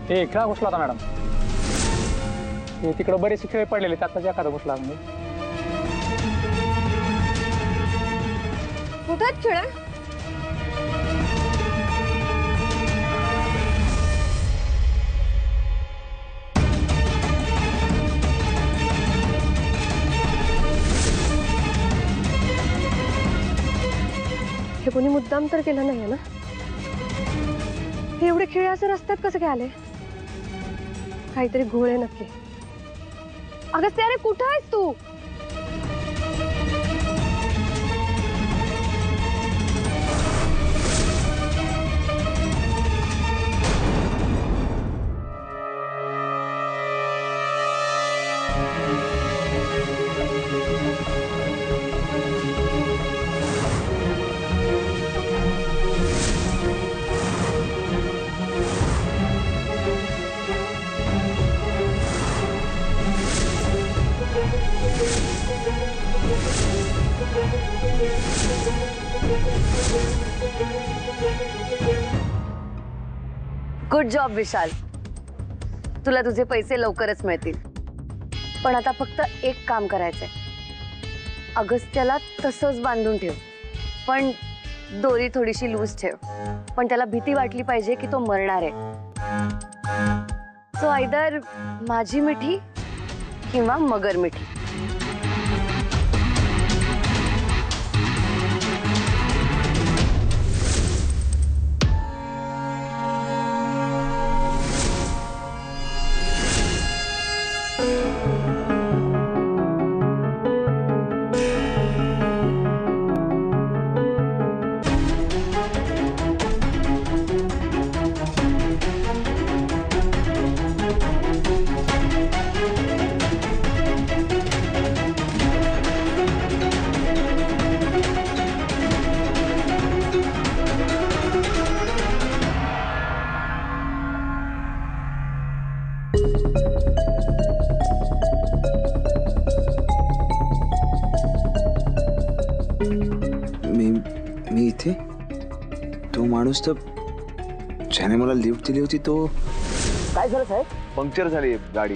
हे खेळा घुसला होता मॅडम. हे तिकडे बरेचसे खेळ पडलेले त्यातच एखादा घुसला म्हणजे. कुठेच खेळ हे कोणी मुद्दाम तर केलं नाहीये ना. हे एवढे खेळ असे रस्त्यात कसे काय आले. काहीतरी घोळ आहे नक्की. अगस्त्य अरे कुठं आहेस तू. गुड जॉब विशाल. तुला तुझे पैसे लवकरच मिळतील. पण आता फक्त एक काम करायचंय. अगस्त्याला तसंच बांधून ठेव, पण दोरी थोडीशी लूज ठेव. पण त्याला भीती वाटली पाहिजे की तो मरणार आहे. सो आयदर माझी मिठी किंवा मगर मिठी. मी इथे. तो माणूस तर ज्याने मला लिफ्ट दिली होती तो. काय झालं साहेब. पंक्चर झाली गाडी.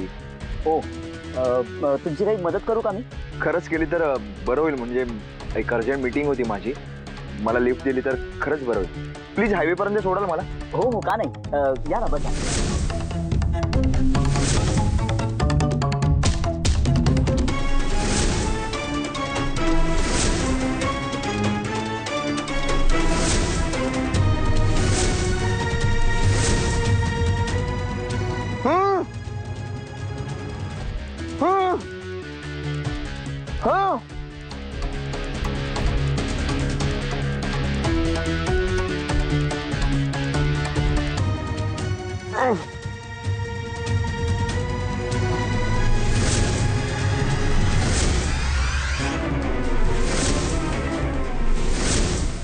हो तुमची काही मदत करू का मी. खरंच केली तर बरं होईल. म्हणजे एक अर्जंट मीटिंग होती माझी. मला लिफ्ट दिली तर खरंच बरं होईल. प्लीज हायवे पर्यंत सोडाल मला. हो हो का नाही. या ना बसा.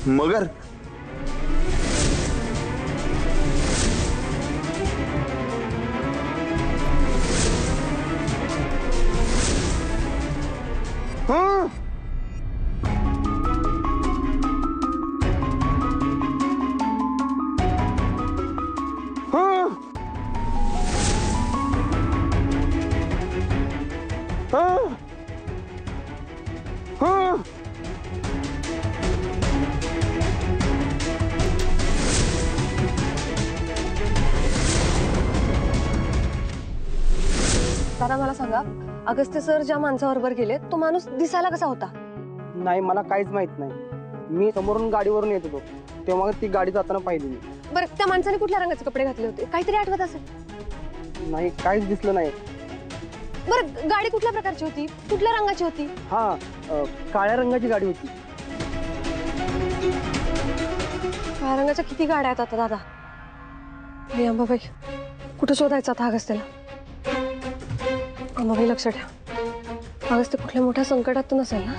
मगर दादा मला सांगा, अगस्त्य सर ज्या माणसाबरोबर गेले तो माणूस दिसायला कसा होता. नाही मला काहीच माहित नाही. मी समोरून गाडीवरून येत होतो तेव्हा ती गाडी जाताना पाहिली मी. बरं त्या माणसाने कुठल्या रंगाचे कपडे घातले होते. काहीतरी आठवत असेल. नाही काहीच दिसलं नाही. बरं गाडी कुठल्या प्रकारची होती. कुठल्या रंगाची होती. हा काळ्या रंगाची गाडी होती. काळ्या रंगाच्या किती गाड्या आहेत आता दादा. हे अंबाबाई कुठं शोधायचं आता अगस्त्याला. अंबाबाई लक्ष ठेवा. अगस्त्य कुठल्या मोठ्या संकटात तर नसेल ना.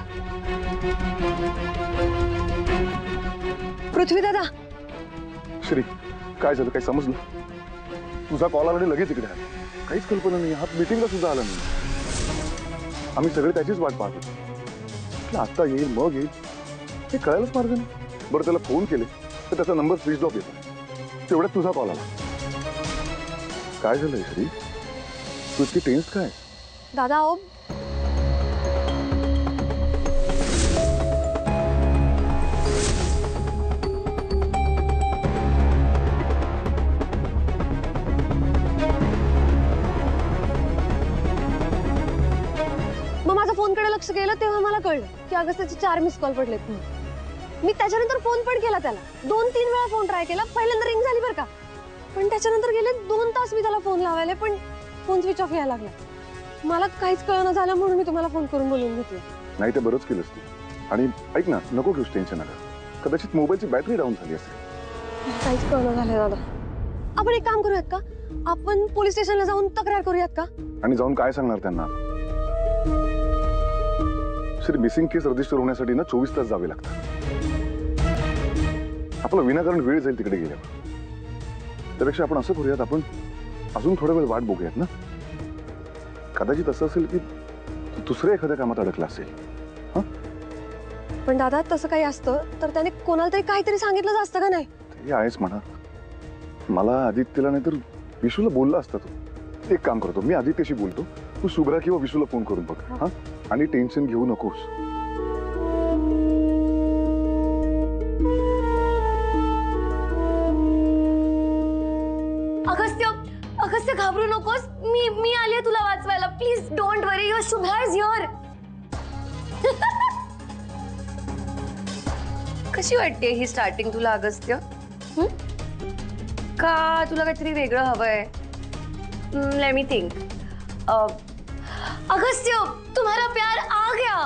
पृथ्वी दादा. श्री काय झालं. काही समजलं. तुझा कॉल आला लगेच इकडे आला. काहीच कल्पना नाही. हा मीटिंगला सुद्धा आला नाही. आम्ही सगळे त्याचीच वाट पाहतो. आता येईल मग येईल हे कळायलाच मार्ग नाही. बरं त्याला फोन केले तर त्याचा नंबर स्विच ऑफ येतो. तेवढ्यात तुझा कॉल आला. काय झालंय श्री? तू इतकी टेन्स काय? दादा अहो, मग माझा फोनकडे लक्ष गेलं तेव्हा मला कळलं की अगस्त्याचे 4 मिस कॉल पडलेत म्हणून. मी त्याच्यानंतर फोन पण केला त्याला, 2-3 वेळा फोन ट्राय केला. पहिल्यांदा रिंग झाली बरं का, पण त्याच्यानंतर गेले 2 तास मी त्याला फोन लावायला, पण फोन स्विच ऑफ यायला लागला. मला काहीच कळलं झालं म्हणून मी तुम्हाला फोन करून बोलवून घेतलं. नाही ते बरंच केलंस तू. आणि ऐक ना, नको घेऊस टेन्शन. नका, कदाचित मोबाईलची बॅटरी डाऊन झाली असेल. काहीच कळलं झालं दादा. आपण एक काम करूयात का, आपण पोलीस स्टेशनला जाऊन तक्रार करूयात का? आणि जाऊन काय सांगणार त्यांना? श्री, मिसिंग केस रजिस्टर होण्यासाठी ना 24 तास जावे लागतात. आपला विनाकारण वेळ जाईल तिकडे गेल्यावर. त्यापेक्षा आपण असं करूयात, आपण अजून थोडा वेळ वाट बघूयात ना. कदाचित असं असेल की दुसऱ्या एखाद्या कामात अडकला असेल. पण दादा तसं काही असतं तर त्याने कोणाला तरी काहीतरी सांगितलं असतं का नाही? ते आहेच म्हणा. मला आदित्यला नाही तर विशूला बोलला असता. तू एक काम करतो, मी आदित्यशी बोलतो, तू शुभ्रा किंवा विशूला फोन करून बघ. हा, आणि टेन्शन घेऊ नकोस. अगस्त्य घाबरू नकोस, मी आली तुला वाचवायला. Please don't worry, your Shubhra is here. कशी वाटते ही स्टार्टिंग तुला अगस्त्य? का तुला काहीतरी वेगळं हवंय? Let me think. अगस्त्य, तुम्हारा प्यार आ गया,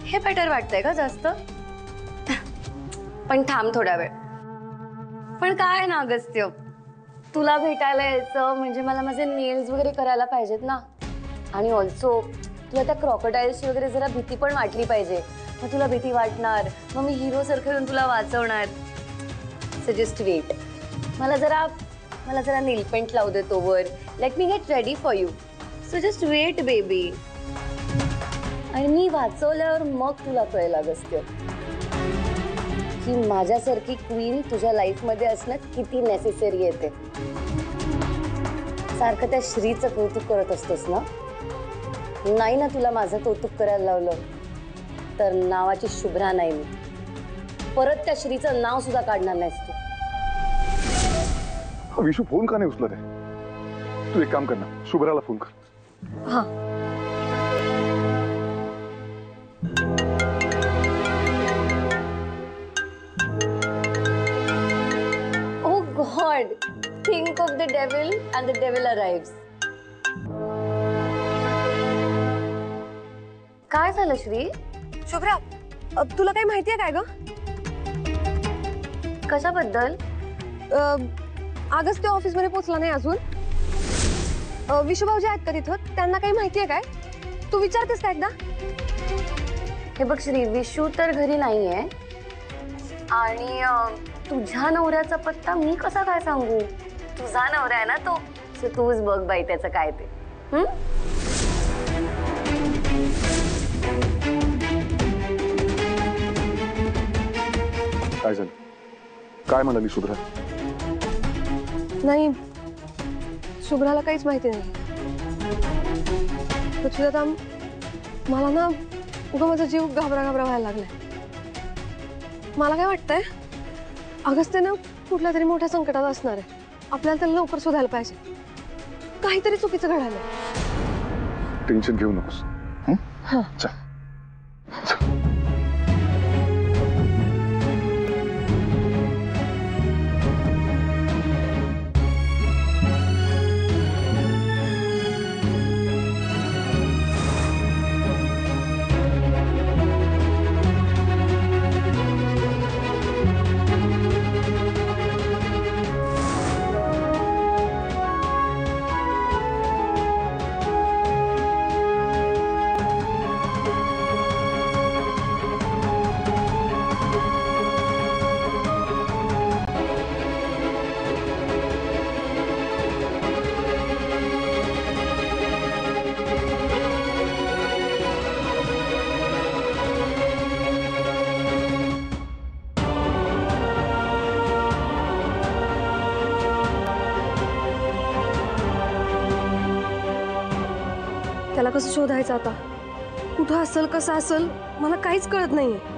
हे बेटर वाटतंय का जास्त? पण थांब थोडा वेळ. पण काय ना अगस्त्य, तुला भेटायला यायचं म्हणजे मला माझे नेल्स वगैरे करायला पाहिजेत ना. आणि ऑल्सो तुला त्या क्रॉकोडाईल्सची वगैरे जरा भीती पण वाटली पाहिजे. मग तुला भीती वाटणार, मग मी हिरो सारखं येऊन तुला वाचवणार. So just weight. मला जरा नेल पेंट लावू दे तोवर. Let me get ready for you. So just wait baby. आणि मी वाचवल्यावर मग तुला कळेल अगस्त्य की माझ्यासारखी क्वीन तुझ्या लाईफमध्ये असणं किती नेसेसरी आहे ते. सारखं त्या श्रीचं कौतुक करत असतोस ना. नाही ना तुला माझं कौतुक करायला लावलं तर नावाची शुभ्रा नाही मी. परत त्या श्रीचं नाव सुद्धा काढणार नाहीस तू. विशू फोन का नाही उचलत आहे? तू एक काम कर ना, शुभ्राला फोन कर. हा. Oh God, think of the devil and the devil arrives. काय झालं श्री? शुभ्रा, तुला काही माहितीये काय ग? कशाबद्दल? अगस्त्य ऑफिस मध्ये पोहोचला नाही अजून. विशुभाऊजी आहेत का तिथं? त्यांना काही माहितीये काय? तू विचारतेस का एकदा? हे बघ श्री, विशू तर घरी नाहीये आणि तुझ्या नवऱ्याचा पत्ता मी कसा काय सांगू? तुझा नवरा आहे ना तो. सो तूच बघ बाई त्याचं काय ते. काय झालं? काय म्हणाली शुभ्रा? नाही, शुभ्राला काहीच माहिती नाही. दादा, मला ना उगा माझा जीव घाबरा व्हायला लागलाय. मला काय वाटतंय, अगस्त्य ना कुठल्या तरी मोठ्या संकटात असणार आहे. आपल्याला त्याला लवकर शोधायला पाहिजे. काहीतरी चुकीचं घडायलंय. टेन्शन घेऊ नकोस. हा. चल. त्याला कसं शोधायचं आता? कुठं असेल, कसं असेल, मला काहीच कळत नाहीये.